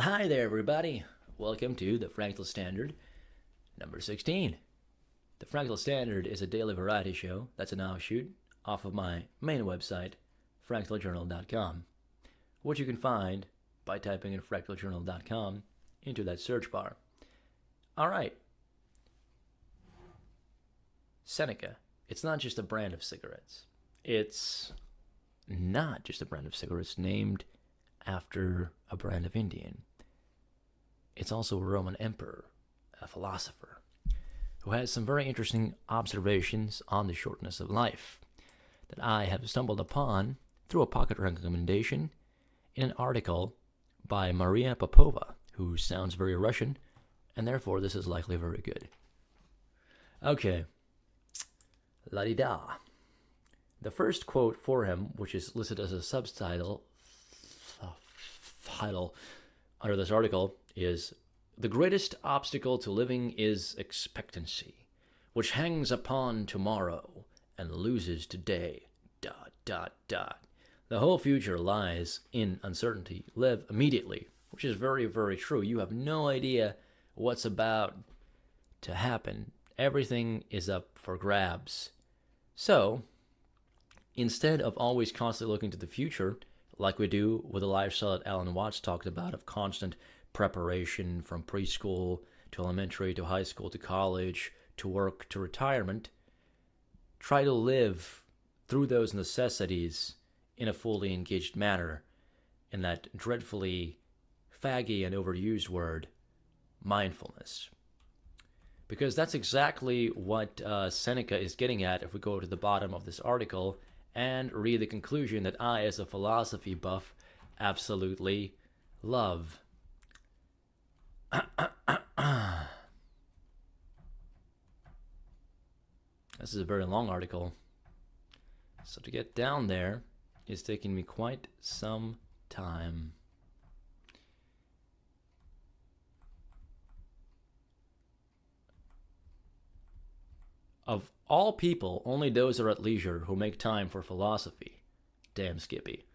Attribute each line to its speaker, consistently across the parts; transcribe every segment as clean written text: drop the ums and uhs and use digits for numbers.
Speaker 1: Well, hi there, everybody. Welcome to the Fractal Standard, number 16. The Fractal Standard is a daily variety show that's an offshoot off of my main website, fractaljournal.com, which you can find by typing in fractaljournal.com into that search bar. All right. Seneca. It's not just a brand of cigarettes. It's not just a brand of cigarettes named after a brand of Indian. It's also a Roman emperor, a philosopher, who has some very interesting observations on the shortness of life that I have stumbled upon through a pocket recommendation in an article by Maria Popova, who sounds very Russian, and therefore this is likely very good. Okay. La-di-da. The first quote for him, which is listed as a subtitle under this article, is, "The greatest obstacle to living is expectancy, which hangs upon tomorrow and loses today, ... The whole future lies in uncertainty. Live immediately," which is very, very true. You have no idea what's about to happen. Everything is up for grabs. So, instead of always constantly looking to the future, like we do with the lifestyle that Alan Watts talked about of constant preparation from preschool to elementary to high school to college to work to retirement, try to live through those necessities in a fully engaged manner, in that dreadfully faggy and overused word, mindfulness. Because that's exactly what Seneca is getting at if we go to the bottom of this article and read the conclusion that I, as a philosophy buff, absolutely love. This is a very long article, so to get down there is taking me quite some time. Of all people, only those are at leisure who make time for philosophy. Damn Skippy.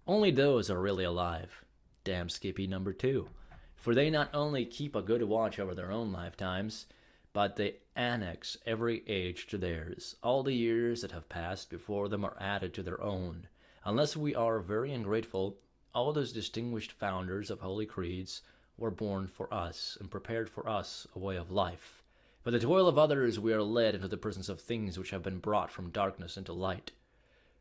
Speaker 1: Only those are really alive. Damn Skippy number 2. For they not only keep a good watch over their own lifetimes, but they annex every age to theirs. All the years that have passed before them are added to their own. Unless we are very ungrateful, all those distinguished founders of holy creeds were born for us and prepared for us a way of life. By the toil of others we are led into the presence of things which have been brought from darkness into light.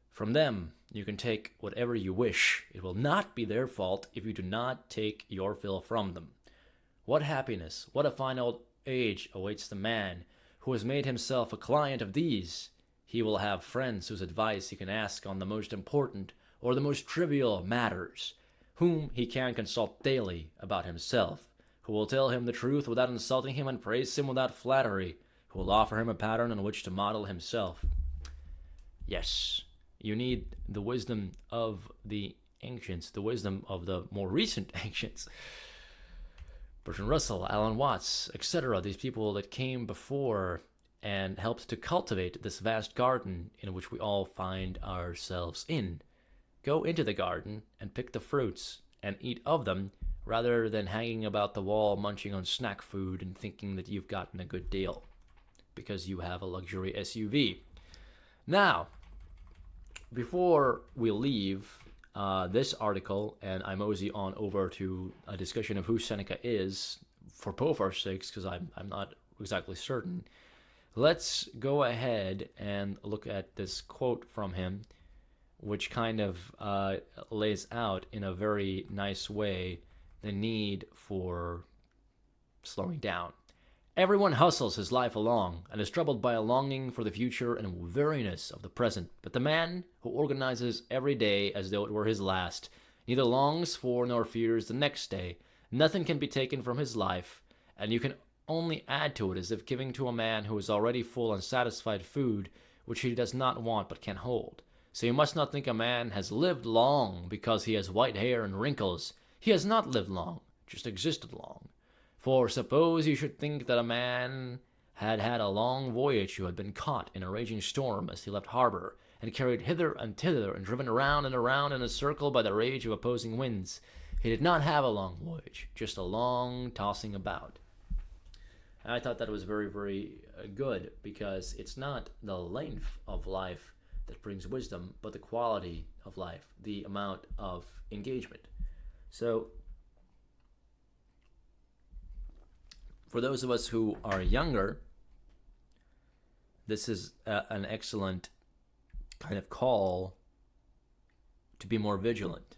Speaker 1: From them you can take whatever you wish. It will not be their fault if you do not take your fill from them. What happiness, what a fine old age awaits the man who has made himself a client of these. He will have friends whose advice he can ask on the most important or the most trivial matters, whom he can consult daily about himself, who will tell him the truth without insulting him and praise him without flattery, who will offer him a pattern on which to model himself. Yes, you need the wisdom of the ancients, the wisdom of the more recent ancients. Bertrand Russell, Alan Watts, etc., these people that came before and helped to cultivate this vast garden in which we all find ourselves in. Go into the garden and pick the fruits and eat of them, rather than hanging about the wall munching on snack food and thinking that you've gotten a good deal because you have a luxury SUV. Now, before we leave this article and I mosey on over to a discussion of who Seneca is, for both our sakes, because I'm not exactly certain, let's go ahead and look at this quote from him, which kind of lays out in a very nice way the need for slowing down. Everyone hustles his life along and is troubled by a longing for the future and weariness of the present. But the man who organizes every day as though it were his last neither longs for nor fears the next day. Nothing can be taken from his life, and you can only add to it as if giving to a man who is already full and satisfied food which he does not want but can hold. So you must not think a man has lived long because he has white hair and wrinkles. He has not lived long, just existed long. For suppose you should think that a man had had a long voyage who had been caught in a raging storm as he left harbor, and carried hither and thither, and driven around and around in a circle by the rage of opposing winds. He did not have a long voyage, just a long tossing about. And I thought that was very, very good, because it's not the length of life that brings wisdom, but the quality of life, the amount of engagement. So, for those of us who are younger, this is an excellent kind of call to be more vigilant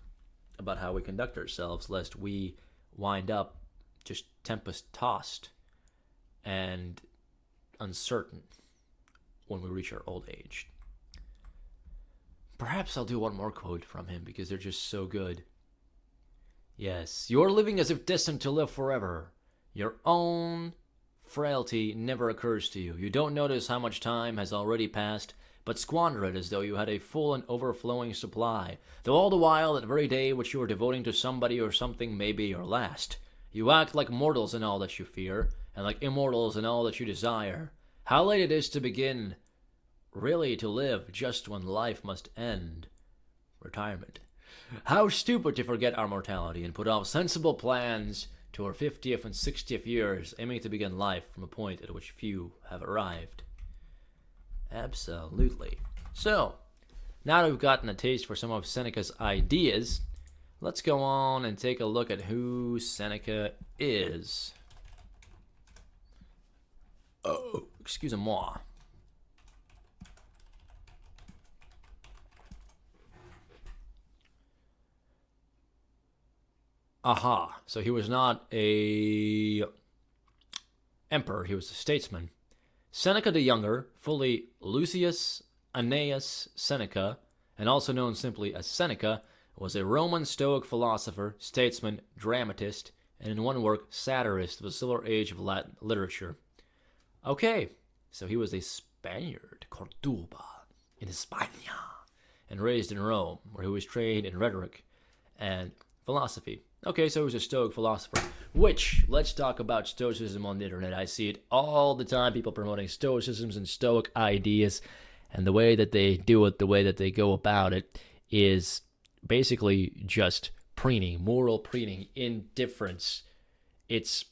Speaker 1: about how we conduct ourselves, lest we wind up just tempest-tossed and uncertain when we reach our old age. Perhaps I'll do one more quote from him, because they're just so good. Yes, you're living as if destined to live forever. Your own frailty never occurs to you. You don't notice how much time has already passed, but squander it as though you had a full and overflowing supply, though all the while that very day which you are devoting to somebody or something may be your last. You act like mortals in all that you fear, and like immortals in all that you desire. How late it is to begin really to live just when life must end. Retirement. How stupid to forget our mortality and put off sensible plans to our 50th and 60th years, aiming to begin life from a point at which few have arrived. Absolutely. So, now that we've gotten a taste for some of Seneca's ideas, let's go on and take a look at who Seneca is. Oh, excusez-moi. Aha. So he was not a emperor, he was a statesman. Seneca the Younger, fully Lucius Annaeus Seneca, and also known simply as Seneca, was a Roman Stoic philosopher, statesman, dramatist, and in one work, satirist of the Silver Age of Latin literature. Okay, so he was a Spaniard, Cordoba, in España, and raised in Rome, where he was trained in rhetoric and philosophy. Okay, so he was a Stoic philosopher, which, let's talk about Stoicism on the internet. I see it all the time, people promoting Stoicisms and Stoic ideas, and the way that they do it, the way that they go about it, is basically just preening, moral preening, indifference. It's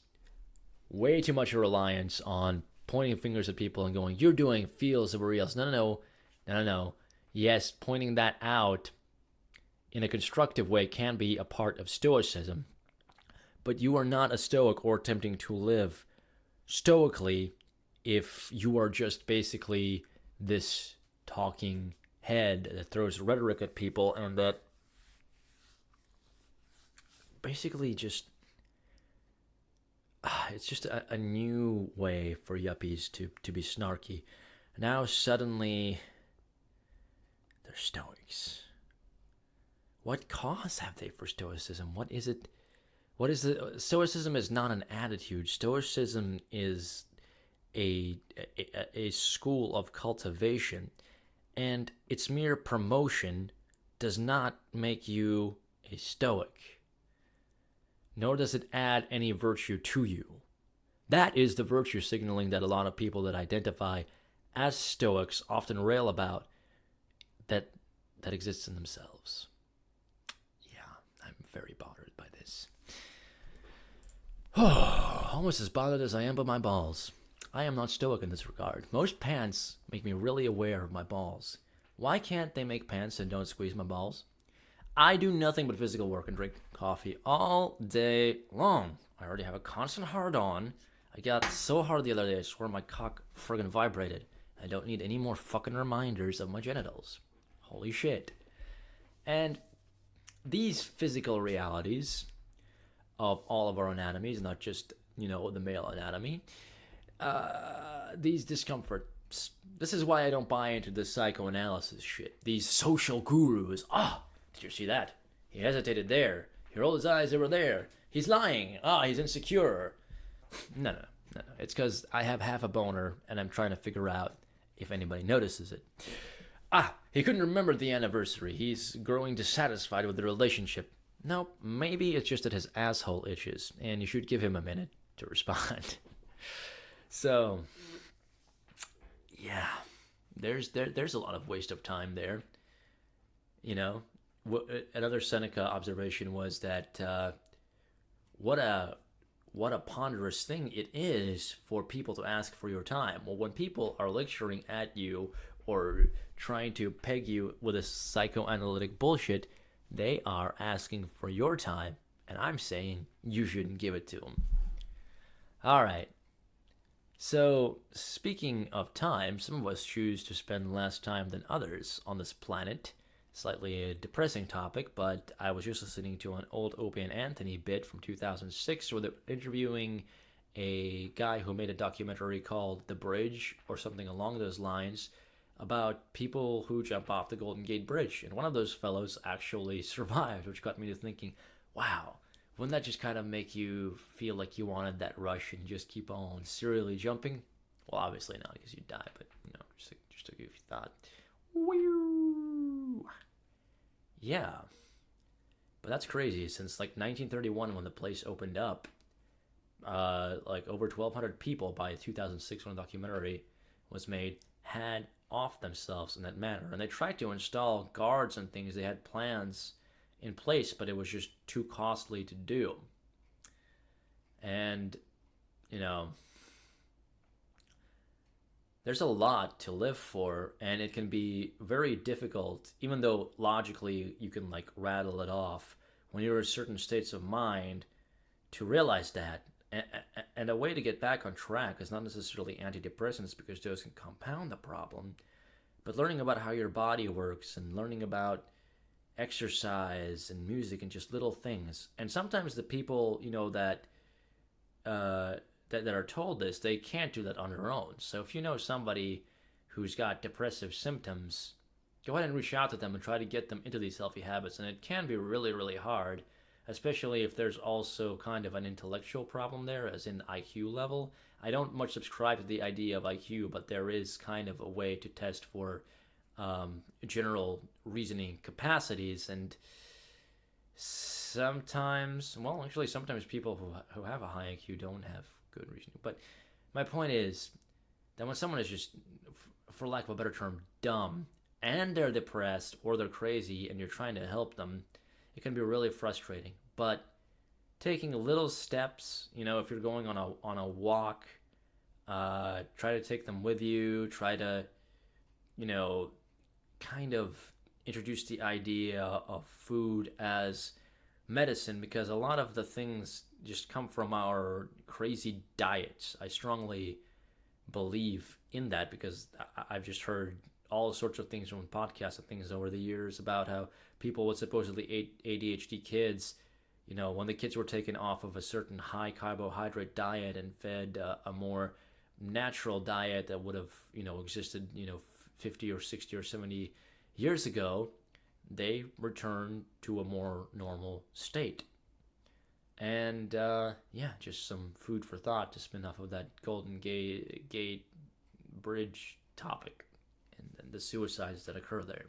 Speaker 1: way too much a reliance on pointing fingers at people and going, you're doing feels everybody else. No. Yes, pointing that out in a constructive way can be a part of Stoicism, but you are not a Stoic or attempting to live stoically if you are just basically this talking head that throws rhetoric at people and that basically just it's just a new way for yuppies to be snarky. Now suddenly they're Stoics. What cause have they for Stoicism? What is it? Stoicism is not an attitude. Stoicism is a school of cultivation, and its mere promotion does not make you a Stoic, nor does it add any virtue to you. That is the virtue signaling that a lot of people that identify as Stoics often rail about that exists in themselves. I'm very bothered by this. Almost as bothered as I am by my balls. I am not Stoic in this regard. Most pants make me really aware of my balls. Why can't they make pants that don't squeeze my balls? I do nothing but physical work and drink coffee all day long. I already have a constant hard-on. I got so hard the other day I swear my cock friggin' vibrated. I don't need any more fucking reminders of my genitals. Holy shit. And these physical realities of all of our anatomies, not just, the male anatomy, these discomforts, this is why I don't buy into the psychoanalysis shit. These social gurus, did you see that? He hesitated there. He rolled his eyes, they were there. He's lying. He's insecure. No. It's because I have half a boner, and I'm trying to figure out if anybody notices it. He couldn't remember the anniversary. He's growing dissatisfied with the relationship. No, maybe it's just that his asshole itches, and you should give him a minute to respond. So, yeah, there's a lot of waste of time there. another Seneca observation was that what a ponderous thing it is for people to ask for your time. Well, when people are lecturing at you or trying to peg you with a psychoanalytic bullshit, they are asking for your time, and I'm saying you shouldn't give it to them. All right. So, speaking of time, some of us choose to spend less time than others on this planet. Slightly a depressing topic, but I was just listening to an old Opie and Anthony bit from 2006 where they're interviewing a guy who made a documentary called The Bridge or something along those lines about people who jump off the Golden Gate Bridge. And one of those fellows actually survived, which got me to thinking, wow, wouldn't that just kind of make you feel like you wanted that rush and just keep on serially jumping? Well, obviously not because you'd die, but just a goofy thought. Yeah, but that's crazy. Since like 1931, when the place opened up, like over 1,200 people by 2006, when the documentary was made, had off themselves in that manner, and they tried to install guards and things. They had plans in place, but it was just too costly to do. And there's a lot to live for, and it can be very difficult, even though logically you can like rattle it off when you're in certain states of mind, to realize that. And a way to get back on track is not necessarily antidepressants, because those can compound the problem, but learning about how your body works and learning about exercise and music and just little things. And sometimes the people that are told this, they can't do that on their own. So if you know somebody who's got depressive symptoms, go ahead and reach out to them and try to get them into these healthy habits. And it can be really, really hard, especially if there's also kind of an intellectual problem there, as in IQ level. I don't much subscribe to the idea of IQ, but there is kind of a way to test for general reasoning capacities. And sometimes people who have a high IQ don't have good reasoning. But my point is that when someone is just, for lack of a better term, dumb, and they're depressed or they're crazy and you're trying to help them, it can be really frustrating. But taking little steps, if you're going on a walk, try to take them with you. Try to, kind of introduce the idea of food as medicine, because a lot of the things just come from our crazy diets. I strongly believe in that, because I've just heard all sorts of things from podcasts and things over the years about how people with supposedly ADHD kids, when the kids were taken off of a certain high carbohydrate diet and fed a more natural diet that would have, existed, 50 or 60 or 70 years ago, they return to a more normal state. And just some food for thought to spin off of that Golden Gate Bridge topic and the suicides that occur there.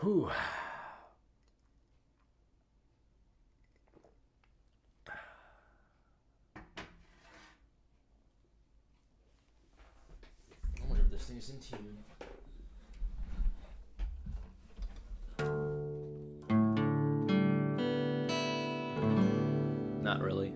Speaker 1: Whew. I wonder if this thing's in tune. Not really.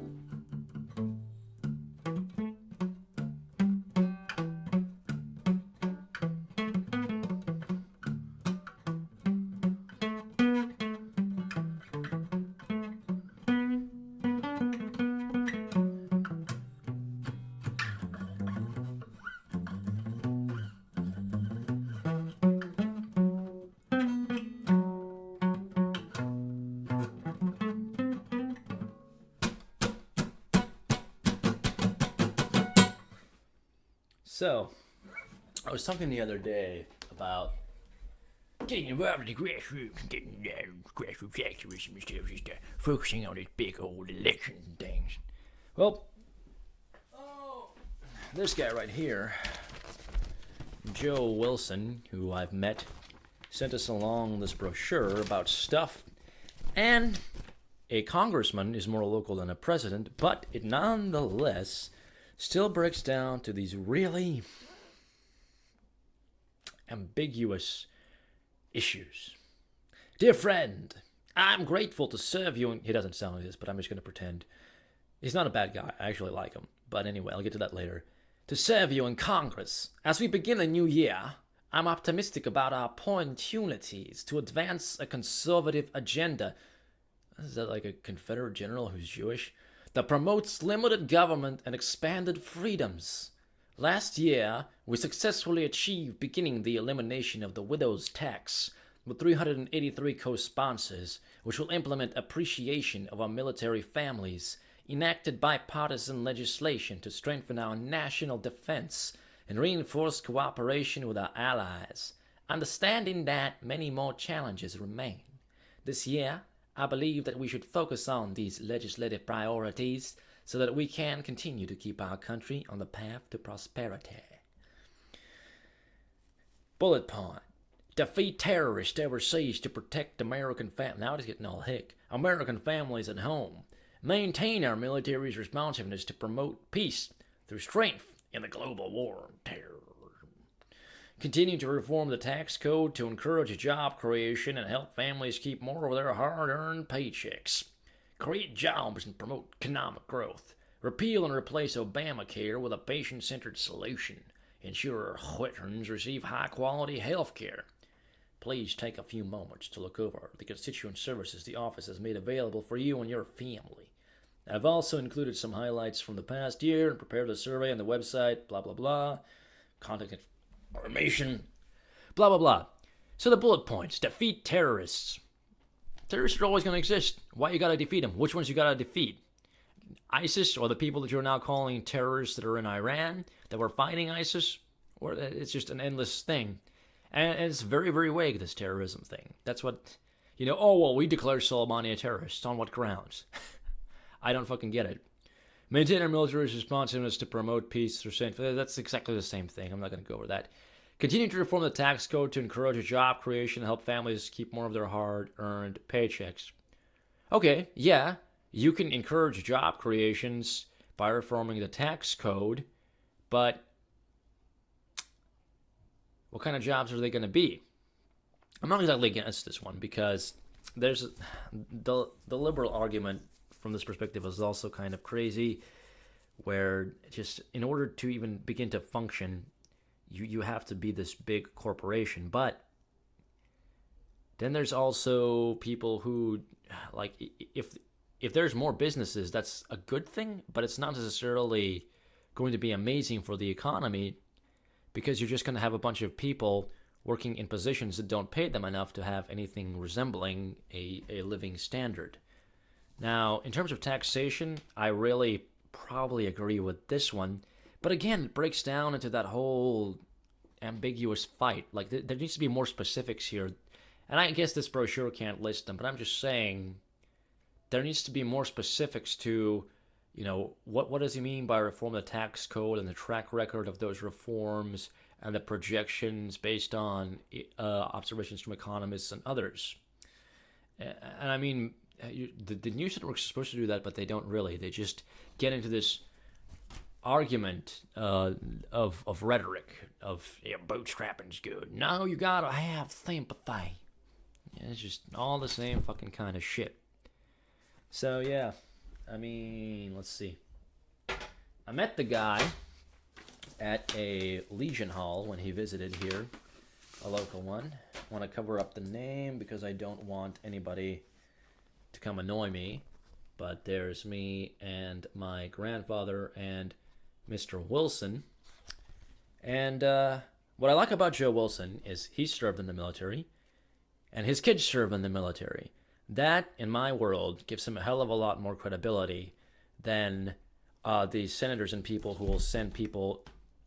Speaker 1: So, I was talking the other day about getting involved in the grassroots and getting grassroots activism instead of just focusing on these big old elections and things. Well, this guy right here, Joe Wilson, who I've met, sent us along this brochure about stuff, and a congressman is more local than a president, but it nonetheless still breaks down to these really ambiguous issues. Dear friend, I'm grateful to serve you. He doesn't sound like this, but I'm just going to pretend. He's not a bad guy. I actually like him. But anyway, I'll get to that later. To serve you in Congress. As we begin a new year, I'm optimistic about our opportunities to advance a conservative agenda. Is that like a Confederate general who's Jewish? That promotes limited government and expanded freedoms. Last year, we successfully achieved beginning the elimination of the widow's tax with 383 co-sponsors, which will implement appreciation of our military families, enacted bipartisan legislation to strengthen our national defense and reinforce cooperation with our allies, understanding that many more challenges remain. This year, I believe that we should focus on these legislative priorities so that we can continue to keep our country on the path to prosperity. Bullet point. Defeat terrorists overseas to protect American families. Now it's getting all hick. American families at home. Maintain our military's responsiveness to promote peace through strength in the global war on terror. Continue to reform the tax code to encourage job creation and help families keep more of their hard-earned paychecks. Create jobs and promote economic growth. Repeal and replace Obamacare with a patient-centered solution. Ensure veterans receive high-quality health care. Please take a few moments to look over the constituent services the office has made available for you and your family. I've also included some highlights from the past year and prepared a survey on the website, blah, blah, blah. Contact information, blah, blah, blah. So the bullet points. Defeat terrorists. Terrorists are always going to exist. Why you got to defeat them? Which ones you got to defeat? ISIS, or the people that you're now calling terrorists that are in Iran, that were fighting ISIS? Or it's just an endless thing. And it's very, very vague, this terrorism thing. That's what, oh, well, we declare Soleimani a terrorist. On what grounds? I don't fucking get it. Maintain our military's responsiveness to promote peace through strength. That's exactly the same thing. I'm not going to go over that. Continue to reform the tax code to encourage job creation and help families keep more of their hard-earned paychecks. Okay, yeah, you can encourage job creations by reforming the tax code, but what kind of jobs are they going to be? I'm not exactly against this one because there's the liberal argument from this perspective is also kind of crazy, where just in order to even begin to function, you have to be this big corporation. But then there's also people who, like, if there's more businesses, that's a good thing, but it's not necessarily going to be amazing for the economy, because you're just going to have a bunch of people working in positions that don't pay them enough to have anything resembling a living standard. Now, in terms of taxation, I really probably agree with this one. But again, it breaks down into that whole ambiguous fight. Like, there needs to be more specifics here. And I guess this brochure can't list them, but I'm just saying there needs to be more specifics to, what does he mean by reform the tax code and the track record of those reforms and the projections based on observations from economists and others. And I mean, the news networks are supposed to do that, but they don't really. They just get into this argument of rhetoric of bootstrapping's good. No, you gotta have sympathy. It's just all the same fucking kind of shit. So yeah, I mean, let's see. I met the guy at a Legion Hall when he visited here, a local one. I want to cover up the name because I don't want anybody to come annoy me, but there's me and my grandfather and Mr. Wilson. And what I like about Joe Wilson is he served in the military, and his kids served in the military. That, in my world, gives him a hell of a lot more credibility than the senators and people who will send people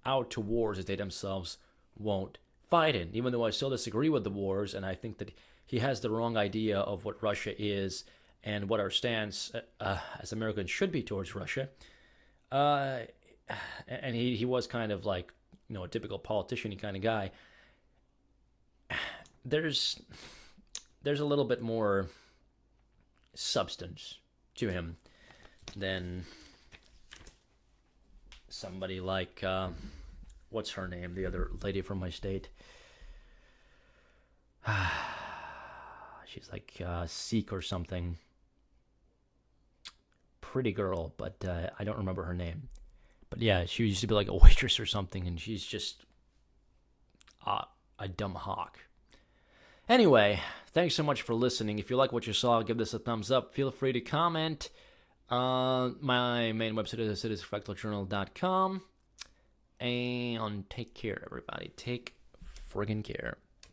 Speaker 1: out to wars that they themselves won't fight in, even though I still disagree with the wars, and I think that he has the wrong idea of what Russia is and what our stance as Americans should be towards Russia. And he was kind of like, a typical politician-y kind of guy. There's a little bit more substance to him than somebody like, what's her name, the other lady from my state. She's like Sikh or something. Pretty girl, but I don't remember her name. But yeah, she used to be like a waitress or something, and she's just a dumb hawk. Anyway, thanks so much for listening. If you like what you saw, give this a thumbs up. Feel free to comment. My main website is citizenfractaljournal.com. And take care, everybody. Take friggin' care.